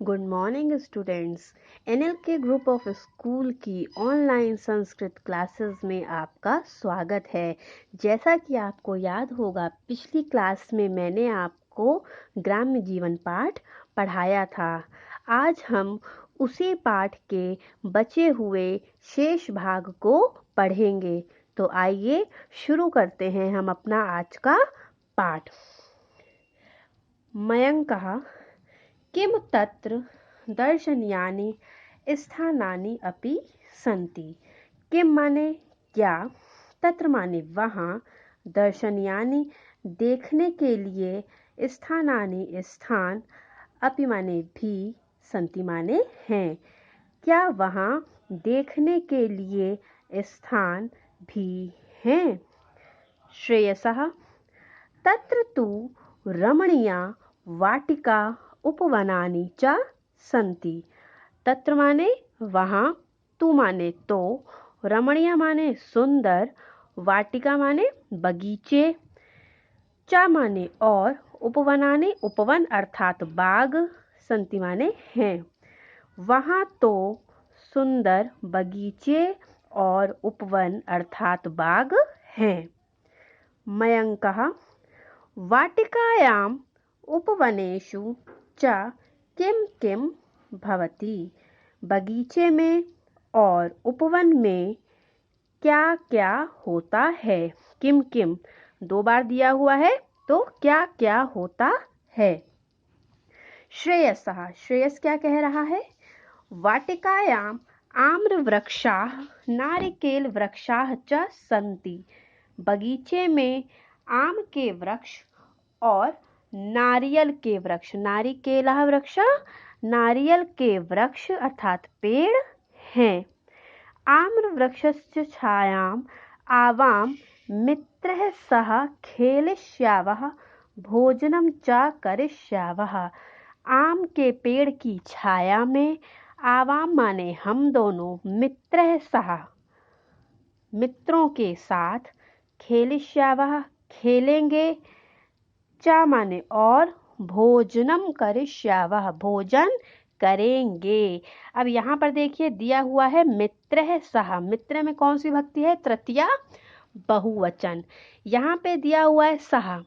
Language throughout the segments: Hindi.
Good morning students. NLK group of school की ऑनलाइन संस्कृत क्लासेस में आपका स्वागत है। जैसा कि आपको याद होगा, पिछली क्लास में मैंने आपको ग्राम्य जीवन पाठ पढ़ाया था। आज हम उसी पाठ के बचे हुए शेष भाग को पढ़ेंगे। तो आइए शुरू करते हैं हम अपना आज का पाठ। मयंकः किम तत्र दर्शनीयानि स्थानानि अपि सन्ति। किम माने क्या, तत्र माने वहाँ, दर्शनीयानि देखने के लिए, स्थानानि स्थान, अपि माने भी, सन्ति माने हैं। क्या वहाँ देखने के लिए स्थान भी हैं। श्रेयसः तत्र तु रमणीया वाटिका उपवनानि च सन्ति। तत्र माने वहाँ, तु माने तो, रमणीय माने सुंदर, वाटिका माने बगीचे, च माने और, उपवनानि उपवन अर्थात बाग, सन्ति माने हैं। वहाँ तो सुंदर बगीचे और उपवन अर्थात बाग हैं। मयंकः वाटिकायाम् उपवनेषु च किम किम भवति। बगीचे में और उपवन में क्या क्या होता है। किम किम 2 बार दिया हुआ है, तो क्या क्या होता है। श्रेयसः, श्रेयस क्या कह रहा है। वाटिकायाम् आम्रवृक्षाः नारिकेलवृक्षाः च सन्ति। बगीचे में आम के वृक्ष और नारियल के वृक्ष, नारिकेलः वृक्ष, नारियल के वृक्ष अर्थात पेड़ हैं। आम्र वृक्षस्य छायाम् आवां मित्रैः सह खेलिष्यावः भोजनं च करिष्यावः। आम के पेड़ की छाया में, आवाम माने हम दोनों, मित्रैः सह मित्रों के साथ, खेलिष्यावः खेलेंगे, चा माने और, भोजनम करिष्यावः भोजन करेंगे। अब यहाँ पर देखिए दिया हुआ है मित्र है सह। मित्र में कौन सी भक्ति है, तृतीया बहुवचन। यहाँ पे दिया हुआ है सह।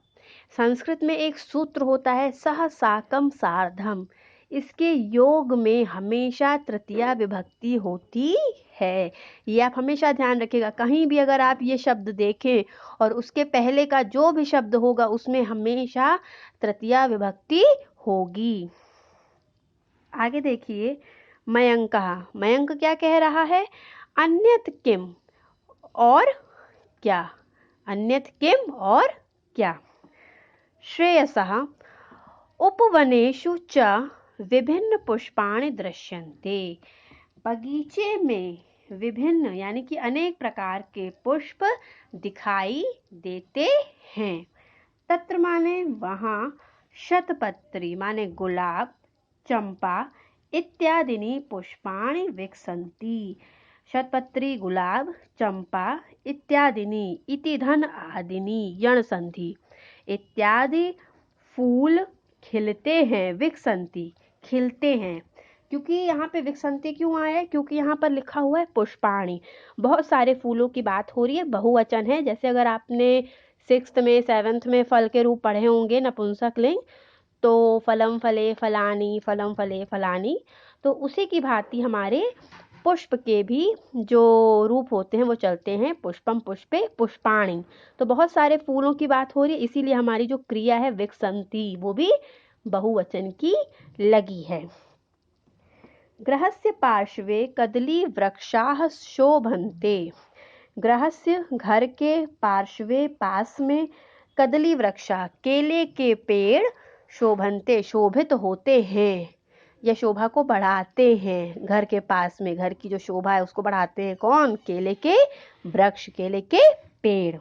संस्कृत में एक सूत्र होता है सह साकम सार्धम। इसके योग में हमेशा तृतीया विभक्ति होती है। ये आप हमेशा ध्यान रखिएगा। कहीं भी अगर आप ये शब्द देखें और उसके पहले का जो भी शब्द होगा उसमें हमेशा तृतीया विभक्ति होगी। आगे देखिए, मयंकः, मयंक क्या कह रहा है। अन्यत किम, और क्या, अन्यत किम और क्या। श्रेयसः उपवनेषु च विभिन्न पुष्पाणि दृश्यन्ते। बगीचे में विभिन्न यानी कि अनेक प्रकार के पुष्प दिखाई देते हैं। तत्र माने वहाँ, शतपत्री माने गुलाब, चंपा इत्यादिनी पुष्पाणि विकसन्ति। शतपत्री, गुलाब, चंपा इत्यादिनी, इति धन आदिनी, यण संधि, इत्यादि फूल खिलते हैं। विकसन्ति खिलते हैं। क्योंकि यहाँ पे विकसन्ति क्यों आया है, क्योंकि यहाँ पर लिखा हुआ है पुष्पाणि। बहुत सारे फूलों की बात हो रही है, बहुवचन है। जैसे अगर आपने 6th में 7th में फल के रूप पढ़े होंगे नपुंसक लिंग, तो फलम फले फलानी, फलम फले फलानी, तो उसी की भांति हमारे पुष्प के भी जो रूप होते हैं वो चलते हैं। पुष्पम पुष्पे पुष्पाणि। तो बहुत सारे फूलों की बात हो रही है, इसीलिए हमारी जो क्रिया है विकसन्ति वो भी बहुवचन की लगी है। गृहस्य पार्श्वे कदली वृक्षाः शोभन्ते। गृहस्य घर के पार्श्वे पास में, कदली वृक्षा केले के पेड़, शोभन्ते शोभित होते हैं या शोभा को बढ़ाते हैं। घर के पास में घर की जो शोभा है उसको बढ़ाते हैं कौन, केले के वृक्ष, केले के पेड़।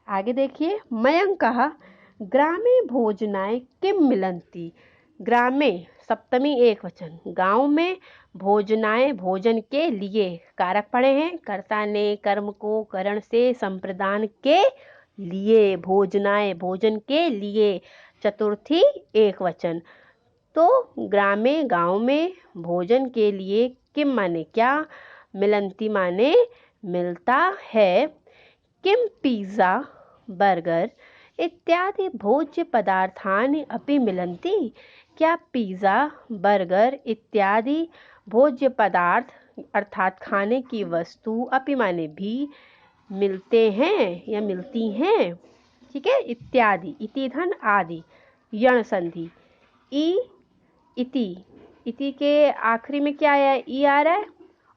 आगे देखिए, मयंकः ग्रामे भोजनाय किम मिलन्ति। ग्रामे सप्तमी एक वचन, गांव में, भोजनाय भोजन के लिए, कारक पढ़े हैं, कर्ता ने कर्म को करण से संप्रदान के लिए, भोजनाय भोजन के लिए, चतुर्थी एक वचन, तो ग्रामे गांव में भोजन के लिए किम माने क्या, मिलन्ति माने मिलता है। किम पिज़्ज़ा बर्गर इत्यादि भोज्य पदार्थानि अपि मिलन्ति, क्या पिज़्ज़ा बर्गर इत्यादि भोज्य पदार्थ अर्थात खाने की वस्तु अपि माने भी मिलते हैं या मिलती हैं। ठीक है, इत्यादि इति धन आदि यण संधि ई इति, इति के आखिरी में क्या है, ई आ रहा है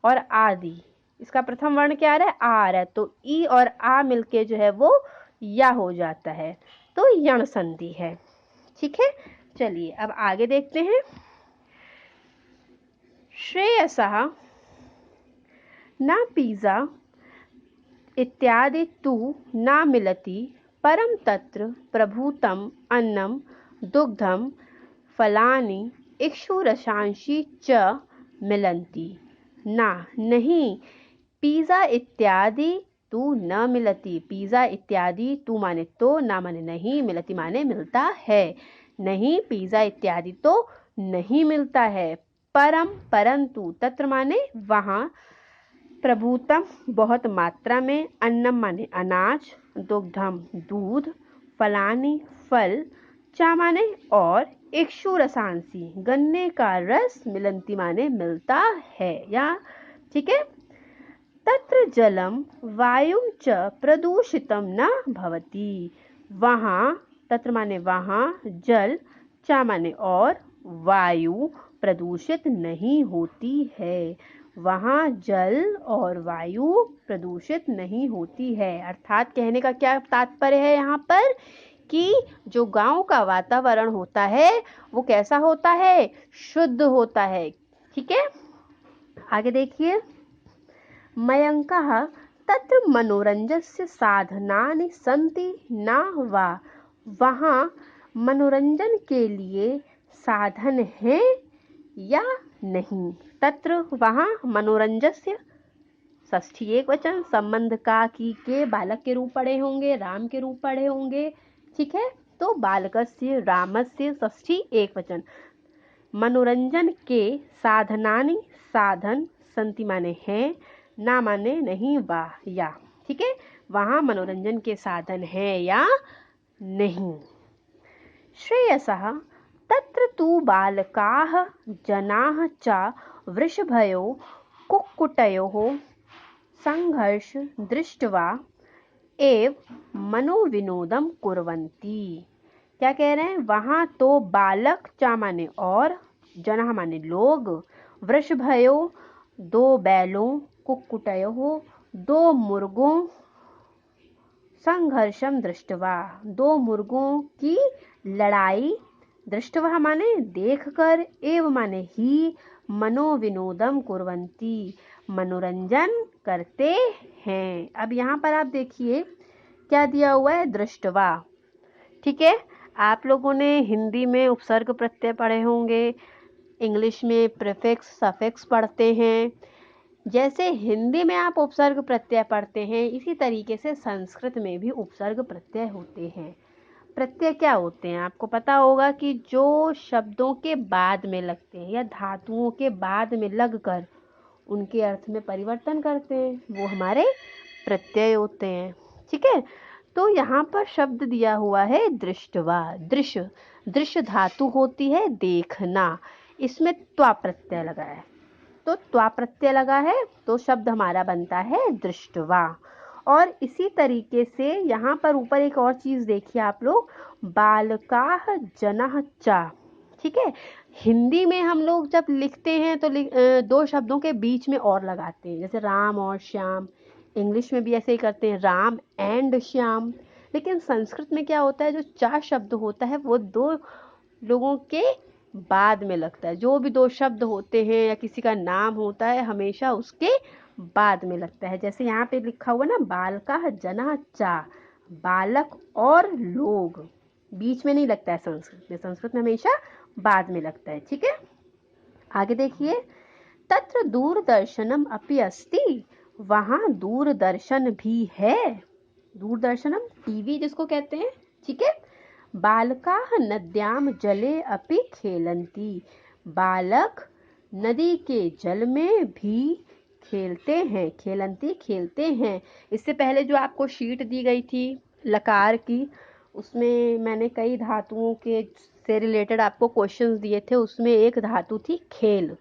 और आदि इसका प्रथम वर्ण क्या आ रहा है, आ रहा है, तो ई और आ मिलके जो है वो या हो जाता है, तो यण संधि है। ठीक है, चलिए अब आगे देखते हैं। श्रेयसः न पिज़्ज़ा इत्यादि तु न मिलति, परम तत्र प्रभूतम अन्नम दुग्धम फलानि इक्षुरसांसि च मिलन्ति। ना नहीं, पिज़्ज़ा इत्यादि तू न मिलती, पिज़्ज़ा इत्यादि तू माने तो, ना माने नहीं, मिलती माने मिलता है। नहीं, पिज़्ज़ा इत्यादि तो नहीं मिलता है। परम परंतु, तत्र माने वहाँ, प्रभुतम बहुत मात्रा में, अन्नम माने अनाज, दुग्धम दूध, फलानी फल, चा माने और, इक्षु रसांसी गन्ने का रस, मिलंती माने मिलता है या। ठीक है, तत्र जलम वायुं च प्रदूषितम न भवति, वहाँ, तत्र माने वहाँ, जल, चा माने और, वायु प्रदूषित नहीं होती है। वहाँ जल और वायु प्रदूषित नहीं होती है। अर्थात कहने का क्या तात्पर्य है यहाँ पर कि जो गांव का वातावरण होता है वो कैसा होता है, शुद्ध होता है। ठीक है, आगे देखिए। मयंकः तत्र मनोरंजस्य साधनानि सन्ति न वा, वहाँ मनोरंजन के लिए साधन हैं या नहीं। तत्र वहाँ मनोरंजस्य षष्ठी एक वचन, संबंध का की के बालक के रूप पढ़े होंगे, राम के रूप पढ़े होंगे। ठीक है, तो बालकस्य रामस्य षष्ठी एक वचन। मनोरंजन के साधनानि, साधन, संति माने हैं, ना माने नहीं, वा या। ठीक है, वहाँ मनोरंजन के साधन हैं या नहीं। श्रेयसः तत्र तु बालकाः जनाः च वृषभयो कुक्कुटयोः संघर्ष दृष्ट्वा एव मनोविनोदम कुर्वन्ति। क्या कह रहे हैं, वहाँ तो बालक, चा माने और, जनाः माने लोग, वृषभयो दो बैलों, कुक्कुटयोः दो मुर्गों, संघर्षम दृष्टवा दो मुर्गों की लड़ाई, दृष्टवा माने देखकर, एव माने ही, मनोविनोदम कुर्वन्ति मनोरंजन करते हैं। अब यहाँ पर आप देखिए क्या दिया हुआ है, दृष्टवा। ठीक है, आप लोगों ने हिंदी में उपसर्ग प्रत्यय पढ़े होंगे, इंग्लिश में प्रीफिक्स सफिक्स पढ़ते हैं। जैसे हिंदी में आप उपसर्ग प्रत्यय पढ़ते हैं, इसी तरीके से संस्कृत में भी उपसर्ग प्रत्यय होते हैं। प्रत्यय क्या होते हैं, आपको पता होगा कि जो शब्दों के बाद में लगते हैं या धातुओं के बाद में लगकर उनके अर्थ में परिवर्तन करते हैं, वो हमारे प्रत्यय होते हैं। ठीक है, तो यहाँ पर शब्द दिया हुआ है दृष्टवा। दृश्य, दृश्य धातु होती है देखना, इसमें त्वा प्रत्यय लगा है, तो त्वा प्रत्यय लगा है तो शब्द हमारा बनता है दृष्टवा। और इसी तरीके से यहाँ पर ऊपर एक और चीज देखिए आप लोग, बालकाः जनाः च। ठीक है, हिंदी में हम लोग जब लिखते हैं तो दो शब्दों के बीच में और लगाते हैं, जैसे राम और श्याम। इंग्लिश में भी ऐसे ही करते हैं, राम एंड श्याम। लेकिन संस्कृत में क्या होता है, जो चा शब्द होता है वो दो लोगों के बाद में लगता है। जो भी दो शब्द होते हैं या किसी का नाम होता है हमेशा उसके बाद में लगता है। जैसे यहाँ पे लिखा हुआ ना, बालकाः जनाः च, बालक और लोग, बीच में नहीं लगता है संस्कृत में। संस्कृत में हमेशा बाद में लगता है। ठीक है, आगे देखिए। तत्र दूरदर्शनम अपि अस्ति, वहाँ दूरदर्शन भी है। दूरदर्शनम टीवी जिसको कहते हैं। ठीक है, बालकाः नद्यां जले अपि खेलन्ति। बालक नदी के जल में भी खेलते हैं। खेलन्ति खेलते हैं। इससे पहले जो आपको शीट दी गई थी लकार की, उसमें मैंने कई धातुओं के से रिलेटेड आपको क्वेश्चंस दिए थे। उसमें एक धातु थी खेल।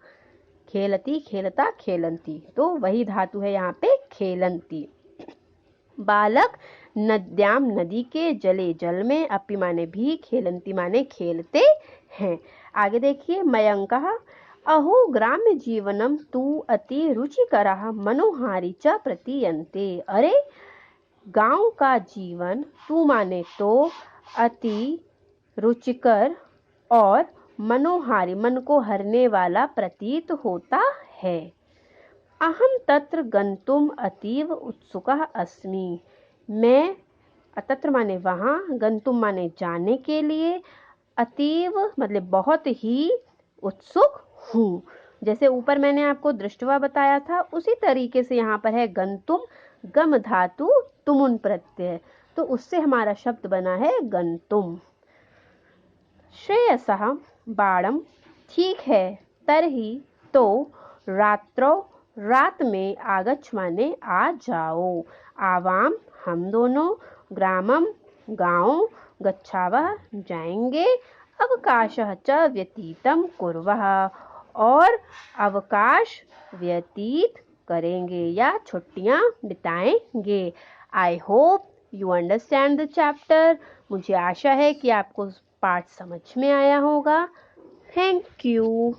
खेलती, खेलता, खेलन्ति, तो वही धातु है यहाँ पे खेलन्ति। बालक नद्याम नदी के जले जल में, अपि माने भी, खेलन्ति माने खेलते हैं। आगे देखिए, मयंकः अहो ग्राम्य जीवनम तु अति रुचिकरः मनोहारी च प्रतीयन्ते। अरे गांव का जीवन तू माने तो अति रुचिकर और मनोहारी, मन को हरने वाला प्रतीत होता है। अहम तत्र गंतुम अतीव उत्सुकः अस्मि। मैं, तत्र माने वहाँ, गंतुम माने जाने के लिए, अतीव मतलब बहुत ही उत्सुक हूँ। जैसे ऊपर मैंने आपको दृष्टवा बताया था, उसी तरीके से यहाँ पर है गंतुम, गम धातु तुमुन प्रत्यय, तो उससे हमारा शब्द बना है गंतुम। श्रेयसः बाणम, ठीक है, तरही तो, रात्रो, रात में, आगच्छ माने आ जाओ, आवाम हम दोनों, ग्रामम गांव, गच्छावः जाएंगे, अवकाशः च व्यतीतम कुर्वः, और अवकाश व्यतीत करेंगे या छुट्टियां बिताएंगे। I hope you understand the chapter. मुझे आशा है कि आपको पाठ समझ में आया होगा। Thank you.